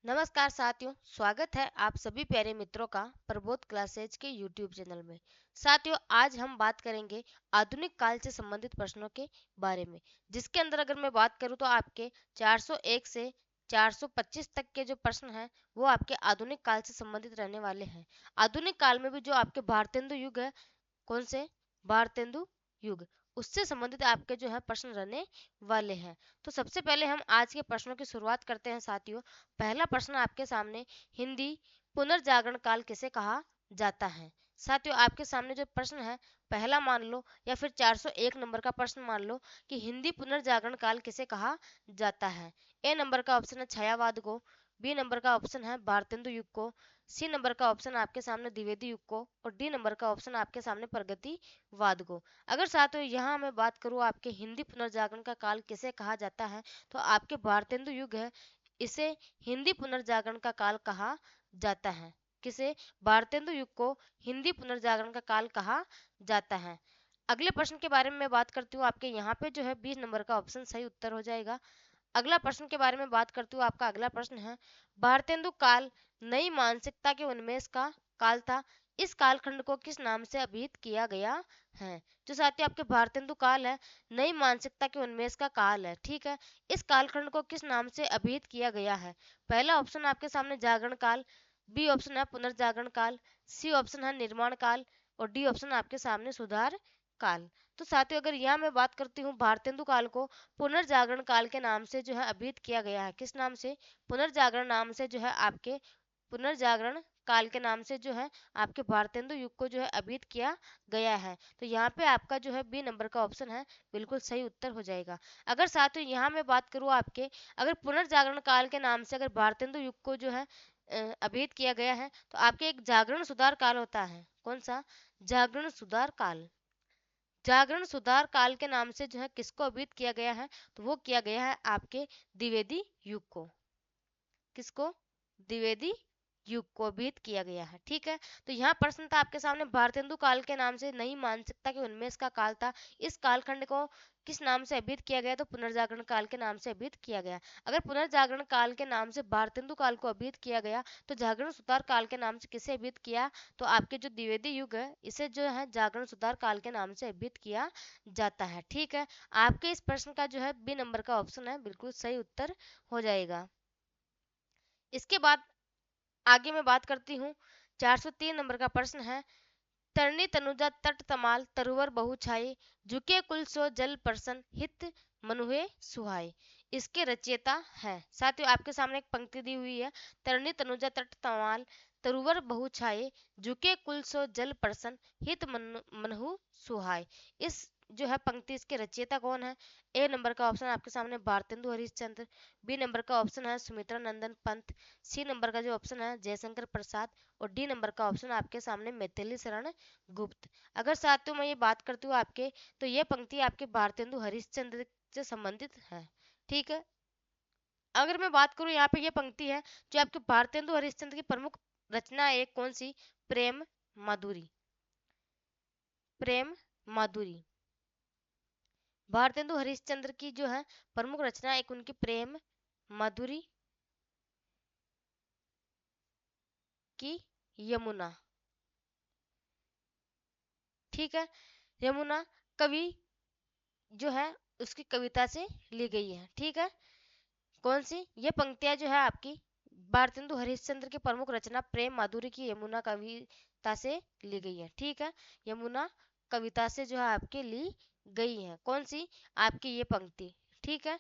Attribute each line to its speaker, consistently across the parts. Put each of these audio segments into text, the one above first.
Speaker 1: नमस्कार साथियों, स्वागत है आप सभी प्यारे मित्रों का प्रबोध क्लासेज के यूट्यूब चैनल में। साथियों, आज हम बात करेंगे आधुनिक काल से संबंधित प्रश्नों के बारे में, जिसके अंदर अगर मैं बात करूं तो आपके 401 से 425 तक के जो प्रश्न हैं वो आपके आधुनिक काल से संबंधित रहने वाले हैं। आधुनिक काल में भी जो आपके भारतेंदु युग है, कौन से भारतेंदु युग, उससे संबंधित आपके जो है प्रश्न रहने वाले हैं। तो सबसे पहले हम आज के प्रश्नों की शुरुआत करते हैं साथियों। पहला प्रश्न आपके सामने, हिंदी पुनर्जागरण काल किसे कहा जाता है। साथियों, आपके सामने जो प्रश्न है, पहला मान लो या फिर 401 नंबर का प्रश्न मान लो कि हिंदी पुनर्जागरण काल किसे कहा जाता है। ए नंबर का ऑप्शन है छायावाद को, बी नंबर का ऑप्शन है भारतेंदु युग को, सी नंबर का ऑप्शन आपके सामने द्विवेदी युग को और डी नंबर का ऑप्शन आपके सामने प्रगतिवाद को। अगर साथियों यहाँ मैं बात करूँ आपके हिंदी पुनर्जागरण का काल किसे कहा जाता है, तो आपके भारतेंदु युग है, इसे हिंदी पुनर्जागरण का काल कहा जाता है। किसे? भारतेंदु युग को हिंदी पुनर्जागरण का काल कहा जाता है। अगले प्रश्न के बारे में मैं बात करती हूँ, आपके यहाँ पे जो है 20 नंबर का ऑप्शन सही उत्तर हो जाएगा। अगला प्रश्न के बारे में बात करती हूँ, आपका अगला प्रश्न है, भारतेंदु काल नई मानसिकता के उन्मेष का काल था, इस कालखंड को किस नाम से अभिहित किया गया है। जो साथियों आपके भारतेंदु काल है, नई मानसिकता के उन्मेष का काल है, ठीक है। इस कालखंड को किस नाम से अभिहित किया गया है। पहला ऑप्शन आपके सामने जागरण काल, बी ऑप्शन है पुनर्जागरण काल, सी ऑप्शन है निर्माण काल और डी ऑप्शन आपके सामने सुधार काल। तो साथियों अगर यहाँ मैं बात करती हूँ, भारतेंदु काल को पुनर्जागरण काल के नाम से जो है अभिहित किया गया है। किस नाम से? पुनर्जागरण नाम से जो है आपके पुनर्जागरण काल के नाम से जो है आपके भारतेंदु युग को जो है अभिहित किया गया है। तो यहाँ पे आपका जो है बी नंबर का ऑप्शन है, बिल्कुल सही उत्तर हो जाएगा। अगर साथियों यहाँ मैं बात करूँ आपके, अगर पुनर्जागरण काल के नाम से अगर भारतेंदु युग को जो है अभिहित किया गया है, तो आपके एक जागरण सुधार काल होता है। कौन सा? जागरण सुधार काल। जागरण सुधार काल के नाम से जो है किसको अभिहित किया गया है, तो वो किया गया है आपके द्विवेदी युग को। किसको? द्विवेदी युग को अभिहित किया गया है, ठीक है। तो यहाँ प्रश्न था आपके सामने, भारतेंदु काल के नाम से नई मानसिकता के उन्मेष का काल था, इस कालखंड को किस नाम से अभिहित किया गया, तो पुनर्जागरण काल के नाम से अभिहित किया गया। अगर पुनर्जागरण काल के नाम से भारतेंदु काल को अभिहित किया गया, तो जागरण सुधार काल के नाम से किसे अभिहित किया, तो आपके जो द्विवेदी युग है, इसे जो है जागरण सुधार काल के नाम से अभिहित किया जाता है, ठीक है। आपके इस प्रश्न का जो है बी नंबर का ऑप्शन है, बिल्कुल सही उत्तर हो जाएगा। इसके बाद आगे मैं बात करती हूँ, 403 नंबर का प्रश्न है, तरनी तनुजा तट तमाल तरुवर बहु छाई, झुके कुल सो जल परसन हित मनुहे सुहाई। इसके रचयिता है। साथियों आपके सामने एक पंक्ति दी हुई है, तरनी तनुजा तट तमाल तरुवर बहु छाए, झुके कुल सो जल परसन हित मनहु सुहाय। इस जो है पंक्ति, इसके रचयिता कौन है? ए नंबर का ऑप्शन आपके सामने भारतेंदु हरिश्चंद्र, बी नंबर का ऑप्शन है सुमित्रा नंदन पंत, सी नंबर का जो ऑप्शन है जयशंकर प्रसाद और डी नंबर का ऑप्शन आपके सामने मैथिली शरण गुप्त। अगर साथियों मैं ये बात करती हूँ आपके, तो ये पंक्ति आपके भारतेंदु हरिश्चंद्र से संबंधित है, ठीक है। अगर मैं बात करूँ यहाँ पे, ये पंक्ति है जो आपके भारतेंदु हरिश्चंद्र की प्रमुख रचना है, कौन सी? प्रेम माधुरी। प्रेम माधुरी। भारतेंदु हरिश्चंद्र की जो है प्रमुख रचना एक उनकी प्रेम माधुरी की यमुना, ठीक है। यमुना कवि जो है उसकी कविता से ली गई है, ठीक है। कौन सी? ये पंक्तियां जो है आपकी भारतेंदु हरिश्चंद्र की प्रमुख रचना प्रेम माधुरी की यमुना कविता से ली गई है, ठीक है। यमुना कविता से जो है आपके ली गई है, कौन सी? आपकी ये पंक्ति, ठीक है।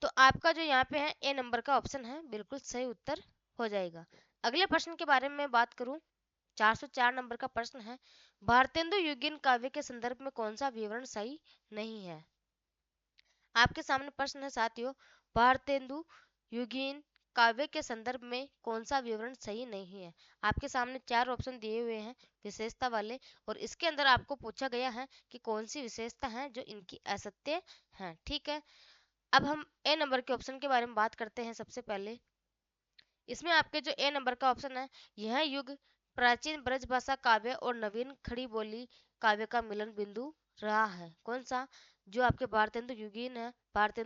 Speaker 1: तो आपका जो यहाँ पे है ए नंबर का ऑप्शन है, बिल्कुल सही उत्तर हो जाएगा। अगले प्रश्न के बारे में मैं बात करूं, 404 नंबर का प्रश्न है, भारतेंदु युगीन काव्य के संदर्भ में कौन सा विवरण सही नहीं है। आपके सामने प्रश्न है साथियों, भारतेंदु युगीन काव्य के संदर्भ में कौन सा विवरण सही नहीं है। आपके सामने चार ऑप्शन दिए हुए हैं विशेषता वाले, और इसके अंदर आपको पूछा गया है कि कौन सी विशेषता है जो इनकी असत्य है, ठीक है। अब हम ए नंबर के ऑप्शन के बारे में बात करते हैं। सबसे पहले इसमें आपके जो ए नंबर का ऑप्शन है, यह युग प्राचीन ब्रजभाषा काव्य और नवीन खड़ी बोली काव्य का मिलन बिंदु रहा है। कौन सा? जो आपके भारतेंदु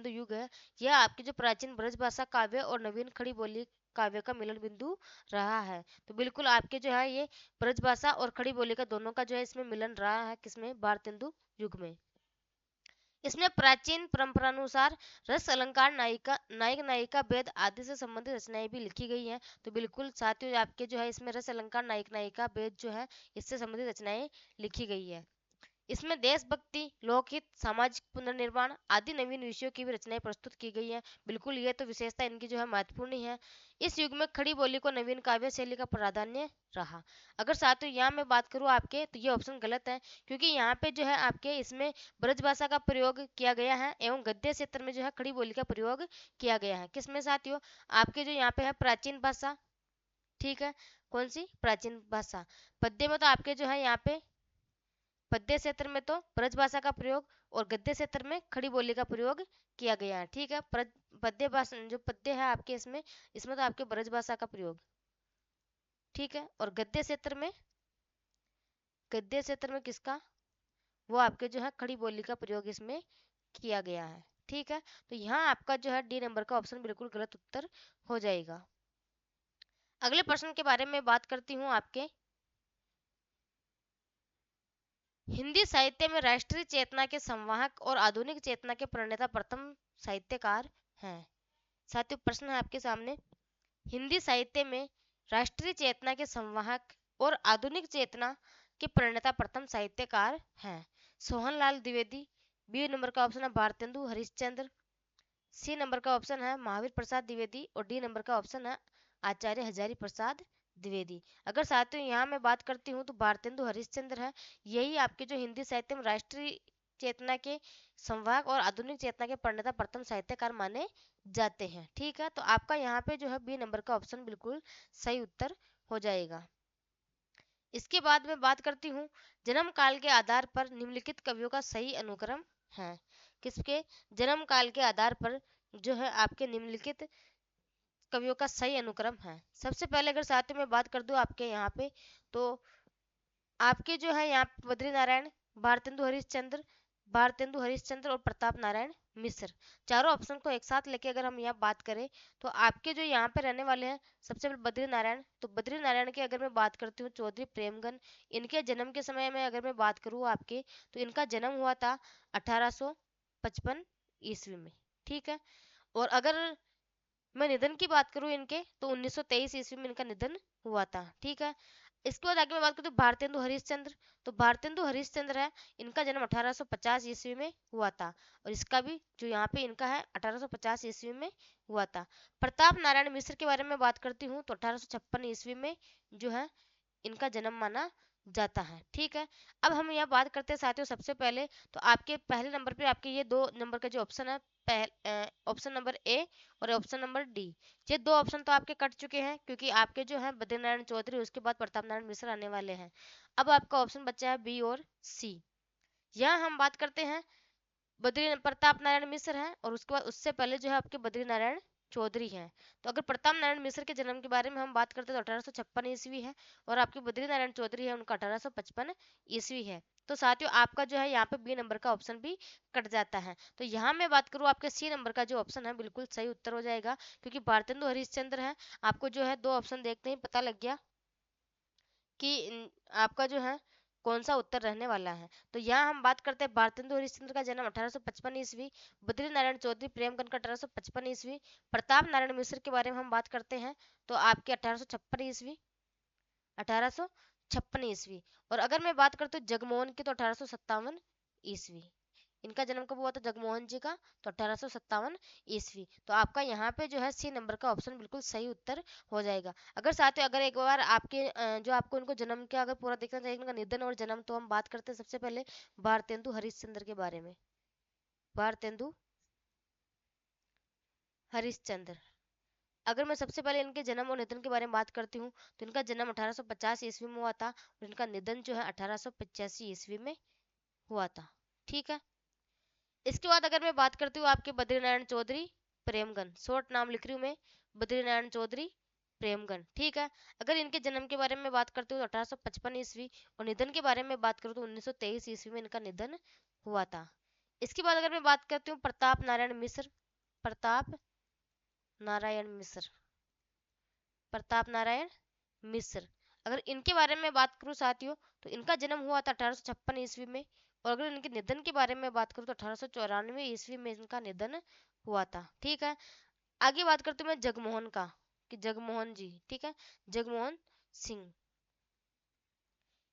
Speaker 1: युग है, यह आपकी जो प्राचीन ब्रज भाषा काव्य और नवीन खड़ी बोली काव्य का मिलन बिंदु रहा है। तो बिल्कुल आपके जो है ये ब्रज भाषा और खड़ी बोली का दोनों का जो है इसमें मिलन रहा है, किसमें, भारतेंदु युग में। इसमें प्राचीन परंपरानुसार रस अलंकार, नायक नायिका भेद आदि से संबंधित रचनाएं भी लिखी गई हैं। तो बिल्कुल साथियों आपके जो है इसमें रस अलंकार, नायक नायिका भेद जो है इससे संबंधित रचनाएं लिखी गई है। इसमें देशभक्ति, लोकहित, सामाजिक पुनर्निर्माण आदि नवीन विषयों की भी रचनाएं प्रस्तुत की गई है। बिल्कुल ये तो विशेषता इनकी जो है महत्वपूर्ण ही है। इस युग में खड़ी बोली को नवीन काव्य शैली का प्राधान्य रहा। अगर साथियों यहाँ मैं बात करूँ आपके, तो ये ऑप्शन गलत है, क्योंकि यहाँ पे जो है आपके इसमें ब्रज भाषा का प्रयोग किया गया है एवं गद्य क्षेत्र में जो है खड़ी बोली का प्रयोग किया गया है। किसमें साथियों, आपके जो यहाँ पे है प्राचीन भाषा, ठीक है, कौन सी प्राचीन भाषा। पद्य में तो आपके जो है यहाँ पे पद्य क्षेत्र में तो ब्रज भाषा का प्रयोग और गद्य क्षेत्र में खड़ी बोली का प्रयोग किया गया है। ठीक है, पद्य भाषा जो पद्य है आपके इसमें इसमें तो आपके ब्रज भाषा का प्रयोग, ठीक है, और गद्य क्षेत्र में किसका, वो आपके जो है खड़ी बोली का प्रयोग इसमें किया गया है। ठीक है, तो यहाँ आपका जो है डी नंबर का ऑप्शन बिल्कुल गलत उत्तर हो जाएगा। अगले प्रश्न के बारे में बात करती हूँ आपके, हिंदी साहित्य में राष्ट्रीय चेतना के संवाहक और आधुनिक चेतना के प्रणेता प्रथम साहित्यकार हैं। साथियों प्रश्न है आपके सामने, हिंदी साहित्य में राष्ट्रीय चेतना के संवाहक और आधुनिक चेतना के प्रणेता प्रथम साहित्यकार हैं। सोहनलाल द्विवेदी, बी नंबर का ऑप्शन है भारतेंदु हरिश्चंद्र, सी नंबर का ऑप्शन है महावीर प्रसाद द्विवेदी और डी नंबर का ऑप्शन है आचार्य हजारी प्रसाद द्विवेदी। अगर साथियों यहाँ मैं बात करती हूँ तो भारतेंदु हरिश्चंद्र है, यही आपके जो हिंदी साहित्य में राष्ट्रीय चेतना के संवाहक और आधुनिक चेतना के प्रणेता प्रथम साहित्यकार माने जाते हैं। ठीक है, तो आपका यहाँ पे जो है बी नंबर का ऑप्शन बिल्कुल सही उत्तर हो जाएगा। इसके बाद में बात करती हूँ, जन्म काल के आधार पर निम्नलिखित कवियों का सही अनुक्रम है। किसके, जन्म काल के आधार पर जो है आपके निम्नलिखित कवियों का सही अनुक्रम है। सबसे पहले अगर साथ में बात कर दूं आपके यहाँ पे, तो आपके जो है यहाँ बद्री नारायण, भारतेंदु हरिश्चंद्र और प्रताप नारायण मिश्र, चारों ऑप्शन को एक साथ लेके अगर हम यहाँ बात करें, तो आपके जो यहाँ पे रहने वाले हैं, सबसे पहले बद्री नारायण, तो बद्री नारायण की अगर मैं बात करती हूँ चौधरी प्रेमगन, इनके जन्म के समय में अगर मैं बात करूँ आपके, तो इनका जन्म हुआ था 1855 ईस्वी में। ठीक है, और अगर मैं निधन की बात करूं इनके, तो 1923 ईस्वी में इनका निधन हुआ था। ठीक है, इसके बाद आगे मैं बात करूँ भारतेंदु हरिश्चंद्र, तो भारतेंदु हरिश्चंद्र है, इनका जन्म 1850 ईस्वी में हुआ था और इसका भी जो यहाँ पे इनका है 1850 ईस्वी में हुआ था। प्रताप नारायण मिश्र के बारे में बात करती हूँ तो 1856 ईस्वी में जो है इनका जन्म माना जाता है। ठीक है, अब हम यहाँ बात करते हैं साथियों, सबसे पहले तो आपके पहले नंबर पे आपके ये दो नंबर का जो ऑप्शन है, ऑप्शन नंबर ए और ऑप्शन नंबर डी, ये दो ऑप्शन तो आपके कट चुके हैं, क्योंकि आपके जो है बद्रीनारायण चौधरी उसके बाद प्रताप नारायण मिश्र आने वाले हैं। अब आपका ऑप्शन बचा है बी और सी। यहाँ हम बात करते हैं बद्री प्रताप नारायण मिश्र हैं और उसके बाद उससे पहले जो है आपके बद्री नारायण चौधरी हैं। तो अगर प्रताप नारायण मिश्र के जन्म के बारे में हम बात करते हैं तो 1856 ईस्वी है और आपके बद्री नारायण चौधरी है उनका 1855 ईस्वी है। तो साथियों आपका जो है यहाँ पे बी नंबर का ऑप्शन भी कट जाता है। तो यहाँ मैं बात करूँ आपके सी नंबर का जो ऑप्शन है बिल्कुल सही उत्तर हो जाएगा, क्योंकि भारतेंदु हरिश्चंद्र है। आपको जो है दो ऑप्शन देखते ही पता लग गया कि आपका जो है कौन सा उत्तर रहने वाला है। तो यहाँ हम बात करते हैं भारतेंदु हरिश्चंद्र का जन्म 1855 ईस्वी, बद्री नारायण चौधरी प्रेमगन का 1855 ईस्वी, प्रताप नारायण मिश्र के बारे में हम बात करते हैं तो आपके 1856 ईस्वी, 1856 ईस्वी। और अगर मैं बात करती हूँ जगमोहन की तो 1857 ईस्वी, इनका जन्म कब हुआ था जगमोहन जी का, तो 1857 ईस्वी। तो आपका यहाँ पे जो है सी नंबर का ऑप्शन बिल्कुल सही उत्तर हो जाएगा। अगर साथियों अगर एक बार आपके जो आपको इनको जन्म का अगर पूरा देखना चाहिए इनका निधन और जन्म, तो हम बात करते हैं सबसे पहले भारतेंदु हरिश्चंद्र के बारे में। भारतेंदु हरिश्चंद्र, अगर मैं सबसे पहले इनके जन्म और निधन के बारे में बात करती हूँ तो इनका जन्म 1850 ईस्वी में हुआ था और इनका निधन जो है 1885 ईस्वी में हुआ था। ठीक है, इसके बाद अगर मैं बात करती हूँ आपके बद्रीनारायण चौधरी प्रेमगन, शॉर्ट नाम लिख रही हूँ मैं, बद्रीनारायण चौधरी प्रेमगन। ठीक है, अगर इनके जन्म के बारे में बात करती हूँ तो 1855 ईस्वी और निधन के बारे में बात करूँ तो 1923 ईस्वी में इनका निधन हुआ था। इसके बाद अगर मैं बात करती हूँ प्रताप नारायण मिश्र, प्रताप नारायण मिश्र, प्रताप नारायण मिश्र, अगर इनके बारे में बात करूँ साथियों, तो इनका जन्म हुआ था 1856 ईस्वी में। और अगर इनके निधन के बारे में बात करूँ तो 1894 ईस्वी में इनका निधन हुआ था। ठीक है, आगे बात करते हैं मैं जगमोहन का, कि जगमोहन जी, ठीक है, जगमोहन सिंह,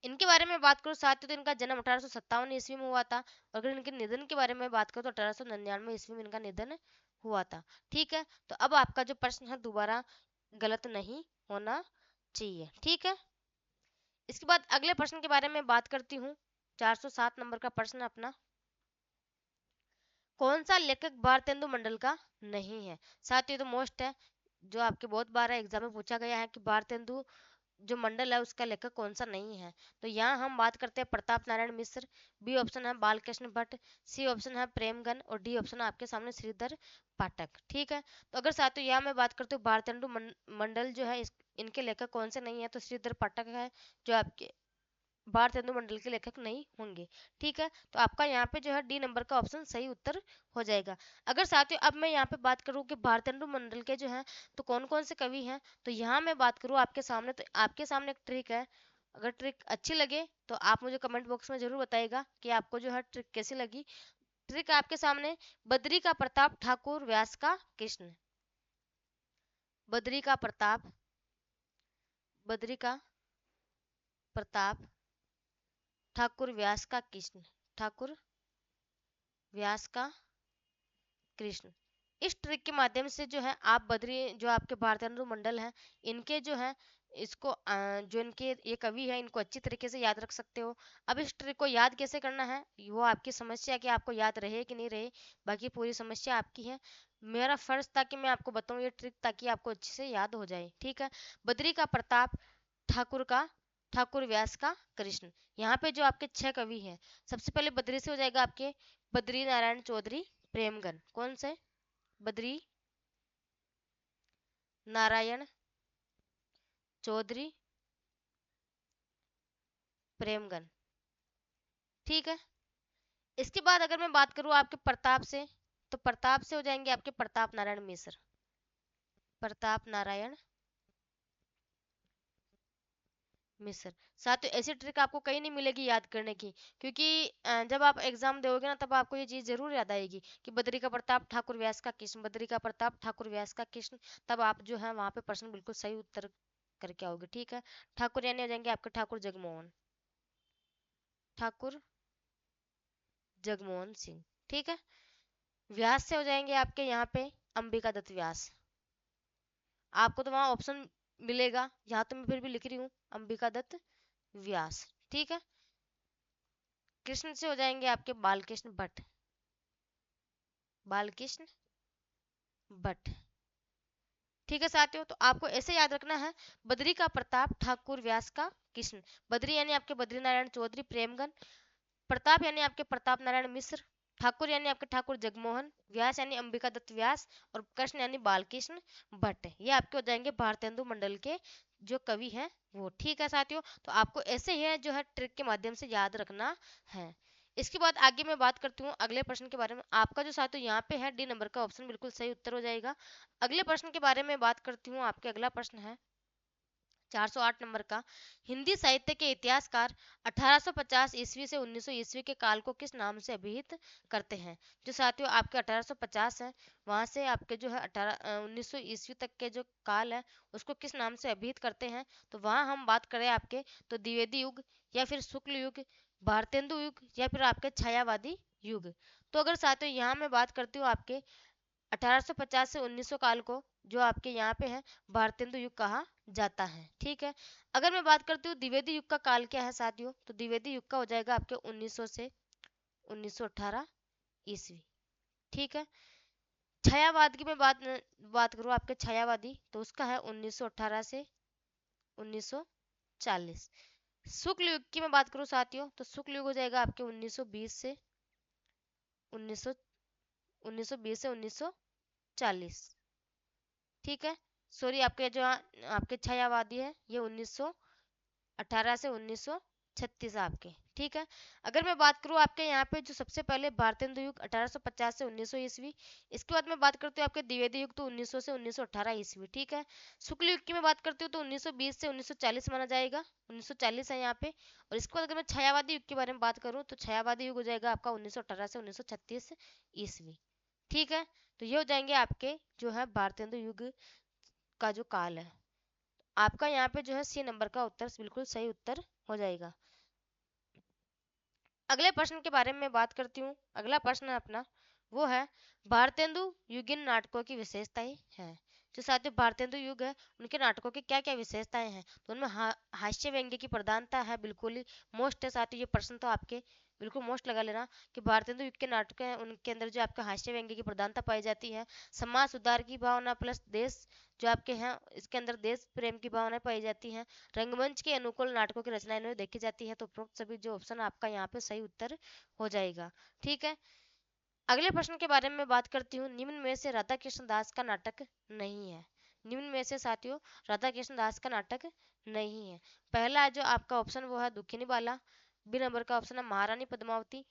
Speaker 1: इनके बारे में बात करूँ साथियों, तो इनका जन्म 1857 ईस्वी में हुआ था। और अगर इनके निधन के बारे में बात करूँ तो 1899 ईस्वी में इनका निधन हुआ था। ठीक है, तो अब आपका जो प्रश्न है दोबारा गलत नहीं होना चाहिए। ठीक है, इसके बाद अगले प्रश्न के बारे में बात करती हूँ। 407 नंबर का प्रश्न अपना, कौन सा लेखक भारतेंदु मंडल का नहीं है? साथियों तो मोस्ट है, जो आपके बहुत बार एग्जाम में पूछा गया है कि भारतेंदु जो मंडल है उसका लेखक कौन सा नहीं है। तो यहाँ हम बात करते हैं प्रताप नारायण मिश्र, बी ऑप्शन है बालकृष्ण भट्ट, सी ऑप्शन है प्रेमगन, और डी ऑप्शन है आपके सामने श्रीधर पाठक। ठीक है, तो अगर साथियों यहाँ मैं बात करती हूँ भारतेंदु मंडल जो है इनके लेखक कौन से नहीं है, तो श्रीधर पाठक है जो आपके भारतेंदु मंडल के लेखक नहीं होंगे। ठीक है, तो आपका यहाँ पे जो है डी नंबर का ऑप्शन सही उत्तर हो जाएगा। अगर साथियों अब मैं यहाँ पे बात करूँ कि भारतेंदु मंडल के जो है तो कौन कौन से कवि हैं, तो यहाँ मैं बात करूँ आपके सामने, तो आपके सामने एक ट्रिक है। अगर ट्रिक अच्छी लगे तो आप मुझे कमेंट बॉक्स में जरूर बताइएगा कि आपको जो है ट्रिक कैसी लगी। ट्रिक आपके सामने, बद्री का प्रताप ठाकुर व्यास का कृष्ण, बद्री का प्रताप, बद्री का प्रताप ठाकुर व्यास का कृष्ण, ठाकुर व्यास का कृष्ण, इस ट्रिक के माध्यम से जो है आप बद्री जो आपके भारतेंदु मंडल हैं इनके जो है इसको जो इनके ये कवि है इनको अच्छी तरीके से याद रख सकते हो। अब इस ट्रिक को याद कैसे करना है वो आपकी समस्या कि आपको याद रहे कि नहीं रहे, बाकी पूरी समस्या आपकी है। मेरा फर्ज था कि मैं आपको बताऊं ये ट्रिक ताकि आपको अच्छे से याद हो जाए। ठीक है, बद्री का प्रताप ठाकुर का ठाकुर व्यास का कृष्ण, यहाँ पे जो आपके 6 कवि हैं, सबसे पहले बद्री से हो जाएगा आपके बद्री नारायण चौधरी प्रेमगन, कौन से बद्री नारायण चौधरी प्रेमगन। ठीक है, इसके बाद अगर मैं बात करूँ आपके प्रताप से, तो प्रताप से हो जाएंगे आपके प्रताप नारायण मिश्र, प्रताप नारायण मिस्र। साथ ही ऐसी ट्रिक आपको कहीं नहीं मिलेगी याद करने की, क्योंकि जब आप एग्जाम दोगे ना तब आपको ये चीज जरूर याद आएगी कि बद्री का प्रताप ठाकुर व्यास का कृष्ण, बद्री का प्रताप ठाकुर व्यास का कृष्ण, तब आप जो है वहां पे प्रश्न बिल्कुल सही उत्तर करके आओगे। ठीक है, ठाकुर यानी हो जाएंगे आपके ठाकुर जगमोहन, ठाकुर जगमोहन सिंह। ठीक है, व्यास से हो जाएंगे आपके यहाँ पे अंबिका दत्त व्यास, आपको तो वहां ऑप्शन मिलेगा, यहाँ तो मैं फिर भी लिख रही हूँ अंबिका दत्त व्यास। ठीक है, कृष्ण से हो जाएंगे आपके बालकृष्ण भट्ट, बालकृष्ण भट्ट। ठीक है साथियों, तो आपको ऐसे याद रखना है, बद्री का प्रताप ठाकुर व्यास का कृष्ण, बद्री यानी आपके बद्री नारायण चौधरी प्रेमगन, प्रताप यानी आपके प्रताप नारायण मिश्र, ठाकुर यानी आपके ठाकुर जगमोहन, व्यास यानी अंबिका दत्त व्यास, और कृष्ण यानी बालकृष्ण भट्ट। ये आपके हो जाएंगे भारतेंदु मंडल के जो कवि हैं वो। ठीक है साथियों, तो आपको ऐसे ही है जो है ट्रिक के माध्यम से याद रखना है। इसके बाद आगे मैं बात करती हूँ अगले प्रश्न के बारे में, आपका जो साथियों यहाँ पे है डी नंबर का ऑप्शन बिल्कुल सही उत्तर हो जाएगा। अगले प्रश्न के बारे में बात करती हूँ, आपके अगला प्रश्न है 408 नंबर का, हिंदी साहित्य के इतिहासकार 1850 ईस्वी से 1900 ईस्वी के काल को किस नाम से अभिहित करते हैं? जो साथियों आपके 1850 है वहां से आपके जो है 1900 ईस्वी तक के जो काल है उसको किस नाम से अभिहित करते हैं? तो वहां हम बात करें आपके तो द्विवेदी युग, या फिर शुक्ल युग, भारतेंदु युग, या फिर आपके छायावादी युग। तो अगर साथियों यहाँ मैं बात करती हूँ आपके 1850 से 1900 काल को जो आपके यहाँ पे है भारतेंदु युग कहा जाता है। ठीक है, अगर मैं बात करती हूँ द्विवेदी युग का काल क्या है साथियों, तो द्विवेदी युग का हो जाएगा आपके 1900 से 1918 ईस्वी। ठीक है, छायावाद की मैं बात करूँ आपके छायावादी, तो उसका है 1918 से 1940। शुक्ल युग की मैं बात करूँ साथियों, तो शुक्ल युग हो जाएगा आपके 1920 से 1900 1920 से 1940। ठीक है, सॉरी आपके जो आपके छायावादी है ये 1918 से 1936 आपके। ठीक है। अगर मैं बात करूँ आपके यहाँ पे जो सबसे पहले भारतेंदु युग 1850 से 1900 ईस्वी, इसके बाद मैं बात करती हूँ आपके द्विवेदी युग तो 1900 से 1918 ईस्वी, ठीक है। शुक्ल युग की मैं बात करती हूँ तो 1920 से 1940 माना जाएगा, 1940 है यहाँ पे। और इसके बाद अगर मैं छायावादी युग के बारे में बात करूँ तो छायावादी युग हो जाएगा आपका 1918 से 1936 ईस्वी, ठीक है। तो ये हो जाएंगे आपके जो है भारतेंदु युग का जो काल है। आपका यहाँ पे जो है सी नंबर का उत्तर बिल्कुल सही उत्तर हो जाएगा। अगले प्रश्न के बारे में बात करती हूँ। अगला प्रश्न है अपना, वो है भारतेंदु युगीन नाटकों की विशेषताएं हैं। जो साथियों भारतेंदु युग है उनके नाटकों की क्या क्या विशेषताएं हैं, तो उनमें हास्य व्यंग्य की प्रधानता है, बिल्कुल ही मोस्ट है साथियों। ये प्रश्न तो आपके बिल्कुल मोस्ट लगा लेना कि भारतेंदु युग के नाटक हैं उनके अंदर जो आपका हास्य व्यंग्य की प्रधानता पाई जाती है। समाज सुधार की भावना प्लस देश जो आपके हैं इसके अंदर देश प्रेम की भावना पाई जाती है। रंगमंच के अनुकूल नाटकों की रचना इन्होंने देखी जाती है। तो उपरोक्त सभी जो ऑप्शन आपका यहाँ पे सही उत्तर हो जाएगा, ठीक है। अगले प्रश्न के बारे में बात करती हूँ। निम्न में से राधा कृष्ण दास का नाटक नहीं है। निम्न में से साथियों राधा कृष्ण दास का नाटक नहीं है। पहला जो आपका ऑप्शन वो है दुखिनी बाला, बी नंबर का ऑप्शन है महारानी पद्मावती,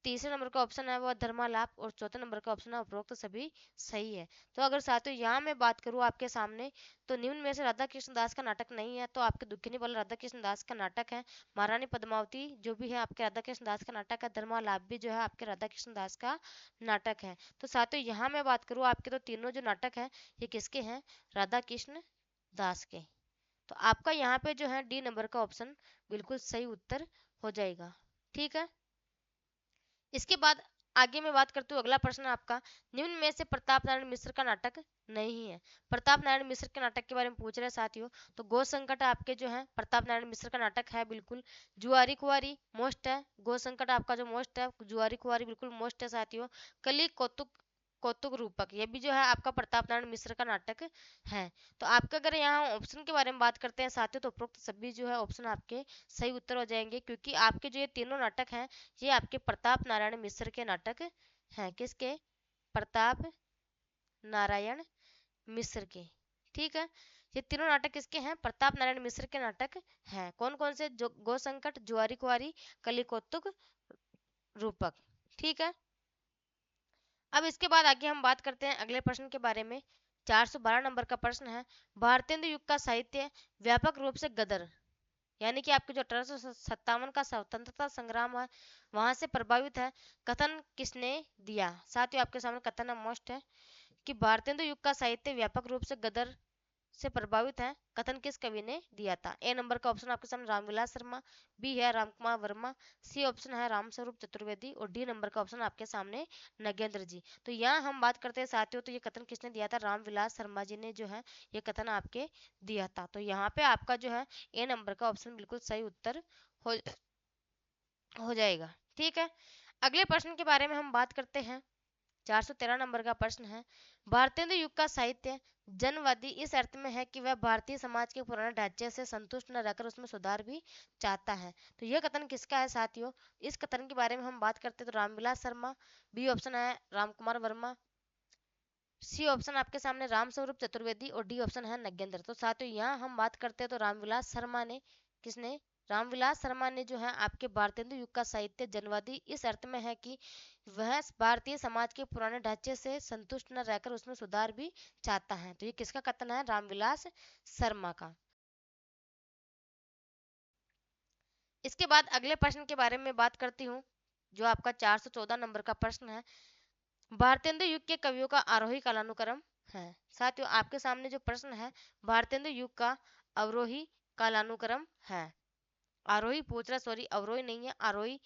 Speaker 1: तीसरे नंबर का ऑप्शन है वो धर्मालाप, और चौथे नंबर का ऑप्शन है उपरोक्त तो सभी सही है। तो अगर साथियों यहाँ मैं बात करूँ आपके सामने तो निम्न में से राधा कृष्ण दास का नाटक नहीं है, तो आपके दुखिनी वाला राधा कृष्ण दास का नाटक है। महारानी पद्मावती जो भी है आपके राधा कृष्ण दास का नाटक है। धर्मालाप भी जो है आपके राधा कृष्ण दास का नाटक है। तो साथियों यहाँ मैं बात करूँ आपके तो तीनों जो नाटक है ये किसके हैं, राधा कृष्ण दास के। तो आपका यहाँ पे जो है डी नंबर का ऑप्शन बिल्कुल सही उत्तर हो जाएगा, ठीक है। इसके बाद आगे मैं बात करती हूँ। अगला प्रश्न आपका, निम्न में से प्रताप नारायण मिश्र का नाटक नहीं है। प्रताप नारायण मिश्र के नाटक के बारे में पूछ रहे हैं साथियों, तो गो संकट आपके जो है प्रताप नारायण मिश्र का नाटक है बिल्कुल। जुआरी कुंवारी मोस्ट है, गो संकट आपका जो मोस्ट है, जुआरी कुंवारी बिल्कुल मोस्ट है साथियों। कली कौतुक कौतुक रूपक ये भी जो है आपका प्रताप नारायण मिश्र का नाटक है। तो आपका अगर यहाँ ऑप्शन के बारे में बात करते हैं साथियों तो उपरोक्त सभी जो है ऑप्शन आपके सही उत्तर हो जाएंगे, क्योंकि आपके जो ये तीनों नाटक हैं ये आपके प्रताप नारायण मिश्र के नाटक हैं। किसके, प्रताप नारायण मिश्र के, ठीक है। ये तीनों नाटक किसके हैं, प्रताप नारायण मिश्र के नाटक हैं। कौन कौन से, जो गो संकट, जुआरी कुंवारी, कली कौतुक रूपक, ठीक है। अब इसके बाद आगे हम बात करते हैं अगले प्रश्न के बारे में। 412 नंबर का प्रश्न है, भारतेंदु युग का साहित्य व्यापक रूप से गदर यानी कि आपके जो 1857 का स्वतंत्रता संग्राम है वहां से प्रभावित है, कथन किसने दिया। साथ ही आपके सामने कथन मोस्ट है कि भारतेंदु युग का साहित्य व्यापक रूप से गदर से प्रभावित है, कथन किस कवि ने दिया था। ए नंबर का ऑप्शन आपके सामने रामविलास शर्मा, बी है रामकुमार वर्मा, सी ऑप्शन है रामस्वरूप चतुर्वेदी, और डी नंबर का ऑप्शन आपके सामने नगेंद्र जी। तो यहाँ हम बात करते हैं साथियों, तो ये कथन किसने दिया था, रामविलास शर्मा जी ने जो है ये कथन आपके दिया था। तो यहाँ पे आपका जो है ए नंबर का ऑप्शन बिल्कुल सही उत्तर हो हो जाएगा, ठीक है। अगले प्रश्न के बारे में हम बात करते हैं। 413 नंबर का प्रश्न है, भारतेंदु युग का साहित्य जनवादी इस अर्थ में है कि वह भारतीय समाज के पुराने ढांचे से संतुष्ट न रहकर उसमें सुधार भी चाहता है। तो यह कथन किसका है साथियों, इस कथन के बारे में हम बात करते हैं तो रामविलास शर्मा, बी ऑप्शन है रामकुमार वर्मा, सी ऑप्शन आपके सामने रामस्वरूप चतुर्वेदी, और डी ऑप्शन है नगेंद्र। तो साथियों यहाँ हम बात करते हैं तो रामविलास शर्मा ने, किसने, रामविलास शर्मा ने जो है आपके भारतेंदु युग का साहित्य जनवादी इस अर्थ में है कि वह भारतीय समाज के पुराने ढांचे से संतुष्ट न रहकर उसमें सुधार भी चाहता है। तो ये किसका कथन है, रामविलास शर्मा का। इसके बाद अगले प्रश्न के बारे में बात करती हूँ, जो आपका 414 नंबर का प्रश्न है, भारतेंदु युग के कवियों का आरोही कालानुक्रम है। साथियों आपके सामने जो प्रश्न है भारतेंदु युग का अवरोही कालानुक्रम है, आरोही पूछ रहा, सॉरी अवरोही नहीं है आरोही।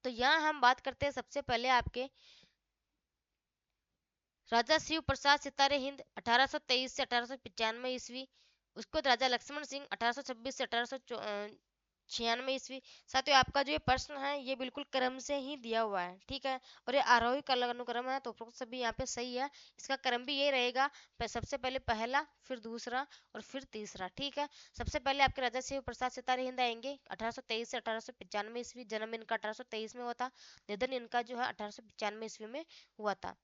Speaker 1: तो यहाँ हम बात करते हैं सबसे पहले आपके राजा शिव प्रसाद सितारे हिंद 1823 से 1895 ईस्वी, उसके बाद राजा लक्ष्मण सिंह 1826 से 1896 ईस्वी। साथियों आपका जो ये प्रश्न है ये बिल्कुल क्रम से ही दिया हुआ है, ठीक है। और ये आरोही कालानुक्रम है, तो उपरोक्त सभी यहाँ पे सही है। इसका क्रम भी यही रहेगा, सबसे पहले पहला, फिर दूसरा, और फिर तीसरा, ठीक है। सबसे पहले आपके राजा शिव प्रसाद सितारे हिंद आएंगे 1823 से 1895 ईस्वी, जन्म इनका 1823 में हुआ था, निधन इनका जो है 1895 ईस्वी में हुआ था।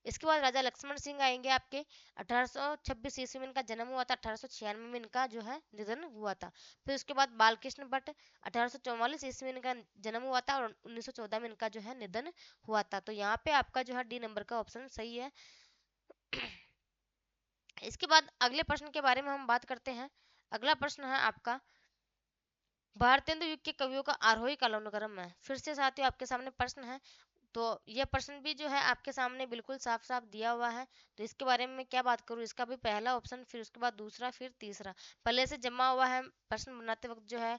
Speaker 1: इसके बाद राजा लक्ष्मण सिंह आएंगे आपके। 1826 ईस्वी में इनका जन्म हुआ था, 1896 में इनका जो है निधन हुआ था। फिर उसके बाद बालकृष्ण भट्ट, 1844 ईस्वी में इनका जन्म हुआ था और 1914 में इनका जो है निधन हुआ था। तो यहाँ पे आपका जो है डी नंबर का ऑप्शन सही है। इसके बाद अगले प्रश्न के बारे में हम बात करते हैं। अगला प्रश्न है आपका, भारतेंदु युग के कवियों का आरोही कालानुक्रम है। फिर से साथियों आपके सामने प्रश्न है, तो यह प्रश्न भी जो है आपके सामने बिल्कुल साफ साफ दिया हुआ है। तो इसके बारे में मैं क्या बात करूँ, इसका भी पहला ऑप्शन, फिर उसके बाद दूसरा, फिर तीसरा, पहले से जमा हुआ है। प्रश्न बनाते वक्त जो है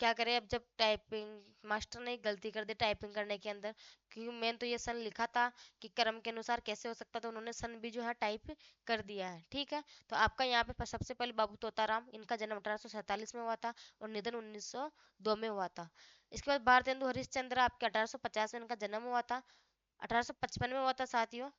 Speaker 1: क्या करें, अब जब टाइपिंग मास्टर ने गलती कर दी टाइपिंग करने के अंदर, क्योंकि मैंने तो ये सन लिखा था कि क्रम के अनुसार कैसे हो सकता, तो उन्होंने सन भी जो है टाइप कर दिया है। ठीक है, तो आपका यहाँ पे सबसे पहले बाबू तोताराम, इनका जन्म 1847 में हुआ था और निधन 1902 में हुआ था। इसके बाद भारतेंदु हरिश्चंद्र आपके 1850 में इनका जन्म हुआ था, 1855 में हुआ था साथियों,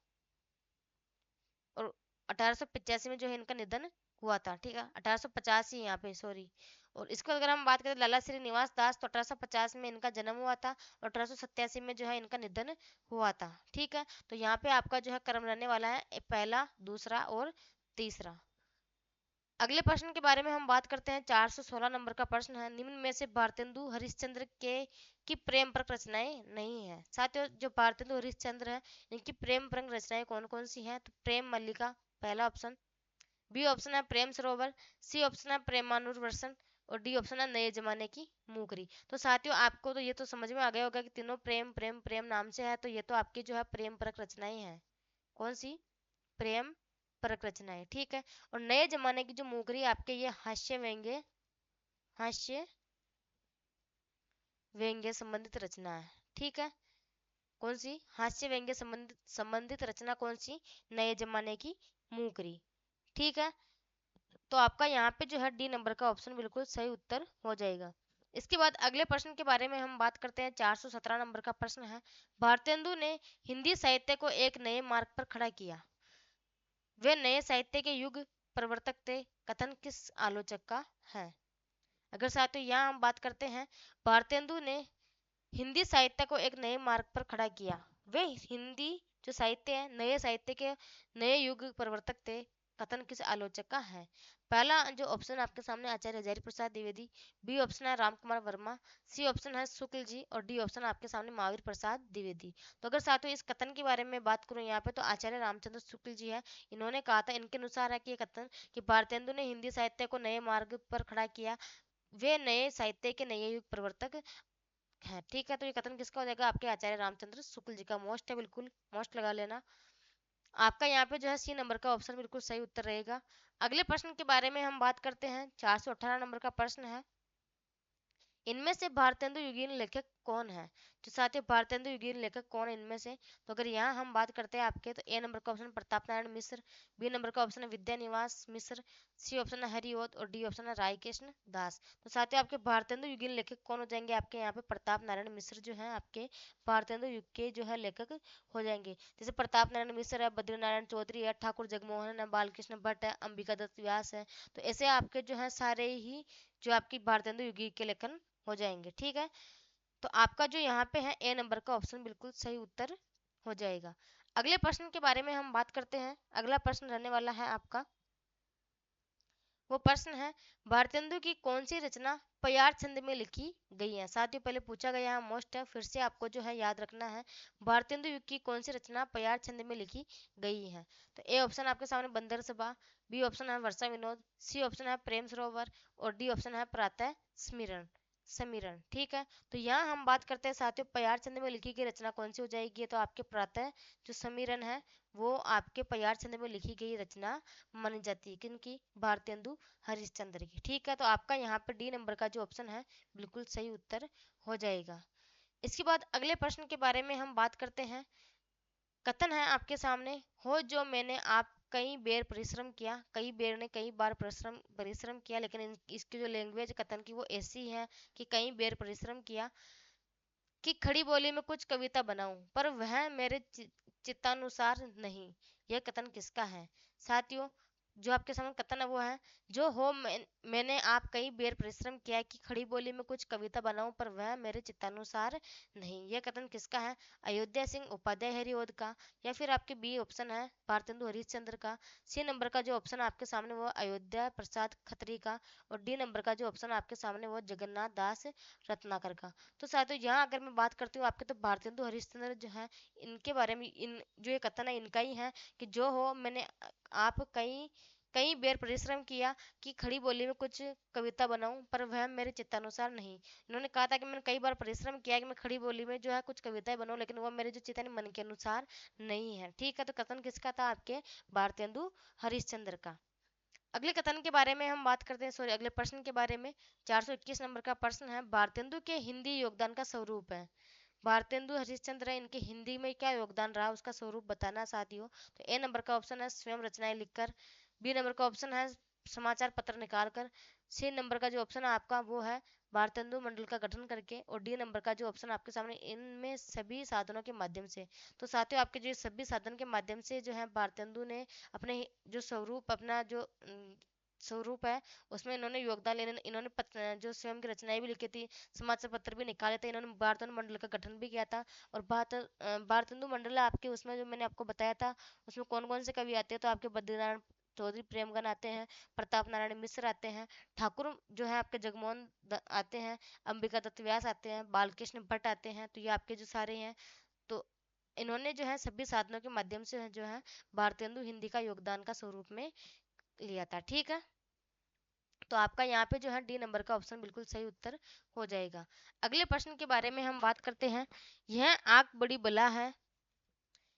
Speaker 1: और 1885 में जो है इनका निधन हुआ था। ठीक है, 1885 यहाँ पे, सॉरी। और इसको अगर हम बात करें लाला श्रीनिवास दास, तो 1850 में इनका जन्म हुआ था और 1887 में जो है इनका निधन हुआ था। ठीक है, तो यहाँ पे आपका जो है क्रम रहने वाला है पहला, दूसरा और तीसरा। अगले प्रश्न के बारे में हम बात करते हैं। 416 नंबर का प्रश्न है, निम्न में से भारतेंदु हरिश्चंद्र के की प्रेम परक रचनाएं नहीं है। साथियों जो भारतेंदु हरिश्चंद्र है, इनकी प्रेम परक रचनाएं कौन कौन सी हैं, तो प्रेम मल्लिका पहला ऑप्शन, बी ऑप्शन है प्रेम सरोवर, सी ऑप्शन है प्रेमानुवर्सन और डी ऑप्शन है नए जमाने की मूकरी। तो साथियों आपको तो ये तो समझ में आ गया होगा कि तीनों प्रेम प्रेम प्रेम नाम से है, तो ये तो आपकी जो है प्रेम परक रचनाएं हैं। कौन सी, प्रेम परक रचनाएं। ठीक है, और नए जमाने की जो मूकरी आपके ये हास्य व्यंग्य, हास्य व्यंग्य संबंधित रचना है। ठीक है, कौन सी, हास्य व्यंग्य संबंधित संबंधित रचना कौन सी, नए जमाने की मूकरी। ठीक है, तो आपका यहाँ पे जो है डी नंबर का ऑप्शन बिल्कुल सही उत्तर हो जाएगा। इसके बाद अगले प्रश्न के बारे में हम बात करते हैं। 417 नंबर का प्रश्न है, भारतेंदु ने हिंदी साहित्य को एक नए मार्ग पर खड़ा किया, वे नए साहित्य के युग प्रवर्तक थे, कथन किस आलोचक का है। अगर साथियों यहाँ हम बात करते हैं, भारतेंदु ने हिंदी साहित्य को एक नए मार्ग पर खड़ा किया, वे हिंदी जो साहित्य है नए साहित्य के नए युग प्रवर्तक थे, कथन किस आलोचक का है। पहला जो ऑप्शन आपके सामने आचार्य हजारी प्रसाद द्विवेदी, बी ऑप्शन है रामकुमार वर्मा, सी ऑप्शन है शुक्ल जी और डी ऑप्शन आपके सामने महावीर प्रसाद द्विवेदी। तो अगर साथियों इस कथन के बारे में बात करूं यहाँ पे, तो आचार्य रामचंद्र शुक्ल जी है, इन्होंने कहा था, इनके अनुसार है कि ये कथन कि भारतेंदु ने हिंदी साहित्य को नए मार्ग पर खड़ा किया, वे नए साहित्य के नए युग प्रवर्तक है। ठीक है, तो ये कथन किसका हो जाएगा, आपके आचार्य रामचंद्र शुक्ल जी का। मोस्ट है, बिल्कुल मोस्ट लगा लेना। आपका यहाँ पे जो है सी नंबर का ऑप्शन बिल्कुल सही उत्तर रहेगा। अगले प्रश्न के बारे में हम बात करते हैं। 418 नंबर का प्रश्न है, इनमें से भारतेंदु युगीन लेखक कौन है। तो साथियों भारतेंदु युगीन लेखक कौन है इनमें से, तो अगर यहाँ हम बात करते हैं आपके, तो ए नंबर का option Pratap Narayan Mishra, B number का ऑप्शन है विद्यानिवास मिश्र, सी ऑप्शन है हरिओत और डी ऑप्शन है राय कृष्ण दास। तो साथियों आपके भारतेंदु युगीन लेखक कौन हो जाएंगे, आपके यहाँ पे प्रताप नारायण मिश्र जो है आपके भारतेंदु युग के जो है लेखक हो जाएंगे। जैसे प्रताप नारायण मिश्र है, बद्री नारायण चौधरी है, ठाकुर जगमोहन है, बालकृष्ण भट्ट है, अंबिका दत्त व्यास है। तो ऐसे आपके जो है सारे ही जो आपकी भारतेंदु युगी के लेखन हो जाएंगे। ठीक है, तो आपका जो यहाँ पे है ए नंबर का ऑप्शन बिल्कुल सही उत्तर हो जाएगा। अगले प्रश्न के बारे में हम बात करते हैं। अगला प्रश्न रहने वाला है आपका, वो प्रश्न है, भारतेंदु की कौन सी रचना पयार छंद में लिखी गई है। साथियों पहले पूछा गया है, मोस्ट है, फिर से आपको जो है याद रखना है, भारतेंदु युग की कौन सी रचना पयार छंद में लिखी गई है। तो ए ऑप्शन आपके सामने बंदर सभा, बी ऑप्शन है वर्षा विनोद, सी ऑप्शन है प्रेम सरोवर और डी ऑप्शन है प्रातः स्मिरण समीरण। ठीक है, तो यहाँ हम बात करते हैं साथियों पयार छंद में लिखी गई रचना कौन सी हो जाएगी, तो आपके प्रातः जो समीरण है वो आपके पयार छंद में लिखी गई रचना मानी जाती है, किनकी, भारतेंदु हरिश्चंद्र की। ठीक है, तो आपका यहाँ पर डी नंबर का जो ऑप्शन है बिल्कुल सही उत्तर हो जाएगा। इसके बाद अगले प्रश्न के बारे में हम बात करते हैं। कथन है आपके सामने, हो जो मैंने आप कई बेर परिश्रम किया, कई बेर ने कई बार परिश्रम परिश्रम किया, लेकिन इसकी जो लैंग्वेज कथन की वो ऐसी है कि कई बेर परिश्रम किया कि खड़ी बोली में कुछ कविता बनाऊं, पर वह मेरे चित्तानुसार नहीं। यह कथन किसका है साथियों, जो आपके सामने कथन है वो है, जो हो मैंने आप कई बेर परिश्रम किया कि खड़ी बोली में कुछ कविता बनाऊं, पर वह मेरे चित्तानुसार नहीं। यह कथन किसका है? अयोध्या सिंह उपाध्याय हरिओद का। या फिर आपके बी ऑप्शन है भारतेंदु हरिश्चंद्र का। सी नंबर का जो ऑप्शन आपके सामने वो अयोध्या प्रसाद खत्री का। और डी नंबर का जो ऑप्शन आपके सामने वो जगन्नाथ दास रत्नाकर का। तो साथियों यहाँ अगर मैं बात करती हूँ आपके, तो भारतेंदु हरिश्चंद्र जो है इनके बारे में, इन जो ये कथन है इनका ही है कि जो हो मैंने आप कई कई बेर परिश्रम किया कि खड़ी बोली में कुछ कविता बनाऊं, पर वह मेरे चित्तानुसार नहीं। इन्होंने कहा था कि मैंने कई बार परिश्रम किया कि मैं खड़ी बोली में जो है कुछ कविताएं बनाऊं, लेकिन वह मेरे जो चित्त है मन के अनुसार नहीं है। ठीक है, तो कथन किसका था? आपके भारतेंदु हरिश्चंद्र का। अगले कथन के बारे में हम बात करते हैं, सॉरी अगले प्रश्न के बारे में। 421 नंबर का प्रश्न है, भारतेंदु के हिंदी योगदान का स्वरूप है। भारतेंदु हरिश्चंद्र है, इनके हिंदी में क्या योगदान रहा उसका स्वरूप बताना साथियों। तो ए नंबर का ऑप्शन है स्वयं रचनाएं लिखकर। बी नंबर का ऑप्शन है समाचार पत्र निकालकर। सी नंबर का जो ऑप्शन है आपका वो है भारतेंदु मंडल का गठन करके। और डी नंबर का जो ऑप्शन आपके सामने इनमें सभी साधनों के माध्यम से। तो साथियों आपके जो सभी साधन के माध्यम से जो है भारतेंदु ने अपने जो स्वरूप, अपना जो स्वरूप है उसमें इन्होंने योगदान लेने, इन्होंने जो स्वयं की रचनाएं भी लिखी थी, समाचार पत्र भी निकाले थे, इन्होंने भारतेंदु मंडल का गठन भी किया था। और भारतेंदु मंडल आपके उसमें जो मैंने आपको बताया था उसमें कौन कौन से कवि आते हैं, तो आपके बद्रीनारायण चौधरी प्रेमगन आते हैं, प्रताप नारायण मिश्र आते हैं, ठाकुर जो है आपके जगमोहन आते हैं, अंबिका दत्त व्यास आते हैं, बालकृष्ण भट्ट आते हैं। तो ये आपके जो सारे हैं, तो इन्होंने जो है सभी साधनों के माध्यम से जो है भारतेंदु हिंदी का योगदान का स्वरूप में लिया था। ठीक है, तो आपका यहाँ पे जो है डी नंबर का ऑप्शन बिल्कुल सही उत्तर हो जाएगा। अगले प्रश्न के बारे में हम बात करते हैं। यह आंख बड़ी बला है,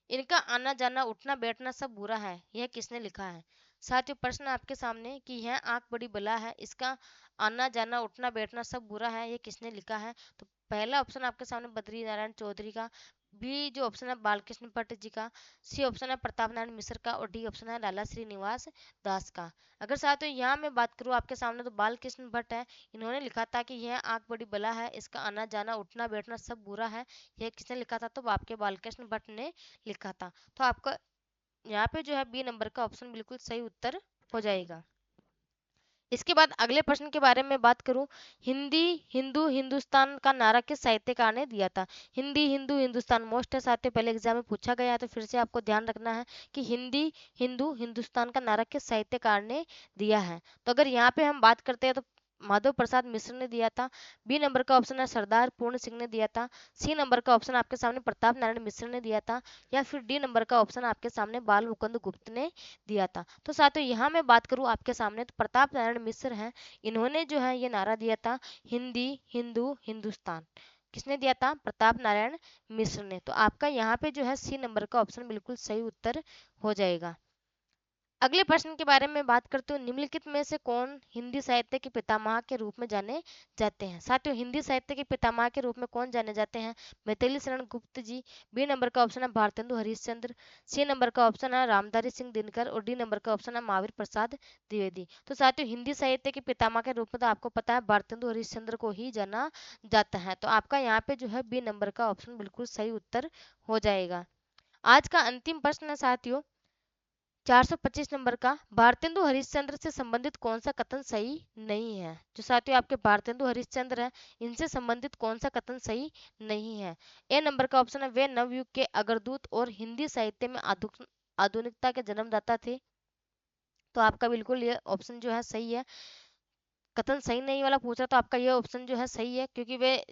Speaker 1: इनका आना जाना उठना बैठना सब बुरा है, यह किसने लिखा है? साथियों प्रश्न आपके सामने कि यह आंख बड़ी बला है, इसका आना जाना उठना बैठना सब बुरा है, यह किसने लिखा है? तो पहला ऑप्शन आपके सामने बद्री नारायण चौधरी का। बी जो ऑप्शन है बालकृष्ण भट्ट जी का। सी ऑप्शन है प्रताप नारायण मिश्र का। और डी ऑप्शन है लाला श्रीनिवास दास का। अगर साथियों यहाँ मैं बात करूँ आपके सामने, तो बालकृष्ण भट्ट है, इन्होंने लिखा था कि यह आंख बड़ी बला है, इसका आना जाना उठना बैठना सब बुरा है, यह किसने लिखा था? तो आपके बालकृष्ण भट्ट ने लिखा था। तो आपका यहाँ पे जो है बी नंबर का ऑप्शन बिल्कुल सही उत्तर हो जाएगा। इसके बाद अगले प्रश्न के बारे में बात करूं, हिंदी हिंदू हिंदुस्तान का नारा किस साहित्यकार ने दिया था? हिंदी हिंदू हिंदुस्तान मोस्ट है साथियों, पहले एग्जाम में पूछा गया है, तो फिर से आपको ध्यान रखना है कि हिंदी हिंदू हिंदुस्तान का नारा किस साहित्यकार ने दिया है। तो अगर यहाँ पे हम बात करते हैं तो माधव प्रसाद मिश्र ने दिया था। बी नंबर का ऑप्शन है सरदार पूर्ण सिंह ने दिया था। सी नंबर का ऑप्शन आपके सामने प्रताप नारायण मिश्र ने दिया था। या फिर डी नंबर का ऑप्शन आपके सामने बाल मुकुंद गुप्त ने दिया था। तो साथियों यहाँ मैं बात करूँ आपके सामने, तो प्रताप नारायण मिश्र हैं, इन्होंने जो है ये नारा दिया था हिंदी हिंदू हिंदुस्तान। किसने दिया था? प्रताप नारायण मिश्र ने। तो आपका यहाँ पे जो है सी नंबर का ऑप्शन बिल्कुल सही उत्तर हो जाएगा। अगले प्रश्न के बारे में बात करते हो, निम्नलिखित में से कौन हिंदी साहित्य के पितामह के रूप में जाने जाते हैं? साथियों हिंदी साहित्य के पितामह के रूप में कौन जाने जाते हैं? मैथिली शरण गुप्त जी। बी नंबर का ऑप्शन है भारतेंदु हरिश्चंद्र। सी नंबर का ऑप्शन है रामधारी सिंह दिनकर। और डी नंबर का ऑप्शन है महावीर प्रसाद द्विवेदी। तो साथियों हिंदी साहित्य के पितामह के रूप में तो आपको पता है भारतेंदु हरिश्चंद्र को ही जाना जाता है। तो आपका यहाँ पे जो है बी नंबर का ऑप्शन बिल्कुल सही उत्तर हो जाएगा। आज का अंतिम प्रश्न है साथियों 425 नंबर का, भारतेंदु हरिश्चंद्र से संबंधित कौन सा कथन सही नहीं है? जो साथियों आपके भारतेंदु हरिश्चंद्र है, इनसे संबंधित कौन सा कथन सही नहीं है? ए नंबर का ऑप्शन है वे नवयुग के अग्रदूत और हिंदी साहित्य में आधुनिकता के जन्मदाता थे। तो आपका बिल्कुल ये ऑप्शन जो है सही है। कथन सही नहीं वाला पूछा तो आपका ये ऑप्शन जो है सही है, क्योंकि वे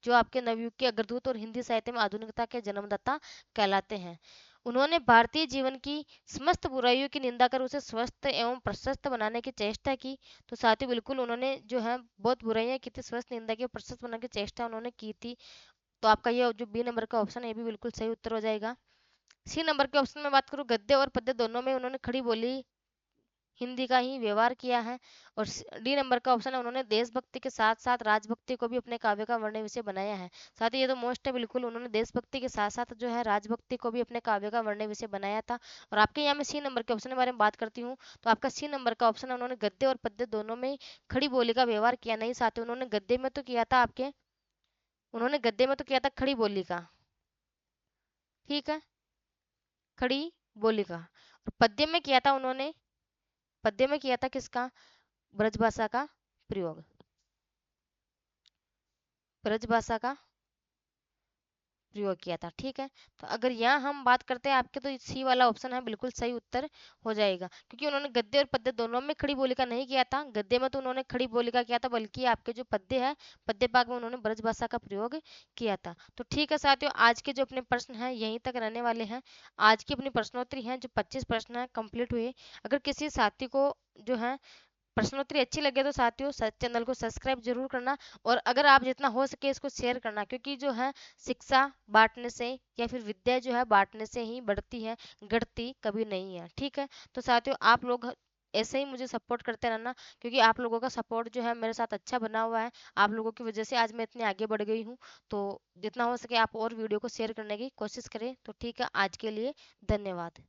Speaker 1: जो आपके नवयुग के अग्रदूत और हिंदी साहित्य में आधुनिकता के जन्मदाता कहलाते हैं। उन्होंने भारतीय जीवन की समस्त बुराइयों की निंदा कर उसे स्वस्थ एवं प्रशस्त बनाने की चेष्टा की। तो साथ ही बिल्कुल उन्होंने जो है बहुत बुराइयां की थी, स्वस्थ निंदा की, प्रशस्त बनाने की चेष्टा उन्होंने की थी। तो आपका ये जो बी नंबर का ऑप्शन है ये भी बिल्कुल सही उत्तर हो जाएगा। सी नंबर के ऑप्शन में बात करूँ, गद्य और पद्य दोनों में उन्होंने खड़ी बोली हिंदी का ही व्यवहार किया है। और डी नंबर का ऑप्शन है उन्होंने देशभक्ति के साथ साथ राजभक्ति को भी अपने काव्य का वर्ण विषय बनाया है। साथ ही ये तो मोस्ट है, बिल्कुल उन्होंने देशभक्ति के साथ साथ जो है राजभक्ति को भी अपने काव्य का वर्ण विषय बनाया था। और आपके यहाँ में सी नंबर के ऑप्शन के बारे में बात करती हूँ, तो आपका सी नंबर का ऑप्शन है उन्होंने गद्य और पद्य दोनों में खड़ी बोली का व्यवहार किया। नहीं साथ ही उन्होंने गद्य में तो किया था आपके, उन्होंने गद्य में तो किया था खड़ी बोली का, ठीक है, खड़ी बोली का। और पद्य में किया था उन्होंने पद्य में किया था किसका? ब्रजभाषा का प्रयोग। ब्रजभाषा का प्रयोग किया था। ठीक है, तो अगर यहाँ हम बात करते हैं आपके, तो सी वाला ऑप्शन है बिल्कुल सही उत्तर हो जाएगा, क्योंकि उन्होंने गद्य और पद्य दोनों में खड़ी बोली का नहीं किया था। गद्य में तो उन्होंने खड़ी बोली का किया था, बल्कि आपके जो पद्य है, पद्य भाग में उन्होंने ब्रज भाषा का प्रयोग किया था। तो ठीक है साथियों, आज के जो अपने प्रश्न हैं यहीं तक रहने वाले हैं। आज की अपनी प्रश्नोत्तरी है जो 25 प्रश्न है कंप्लीट हुए। अगर किसी साथी को जो है प्रश्नोत्तरी अच्छी लगे तो साथियों चैनल को सब्सक्राइब जरूर करना, और अगर आप जितना हो सके इसको शेयर करना, क्योंकि जो है शिक्षा बांटने से या फिर विद्या जो है बांटने से ही बढ़ती है, घटती कभी नहीं है। ठीक है, तो साथियों आप लोग ऐसे ही मुझे सपोर्ट करते रहना, क्योंकि आप लोगों का सपोर्ट जो है मेरे साथ अच्छा बना हुआ है। आप लोगों की वजह से आज मैं इतने आगे बढ़ गई हूँ। तो जितना हो सके आप और वीडियो को शेयर करने की कोशिश करें। तो ठीक है, आज के लिए धन्यवाद।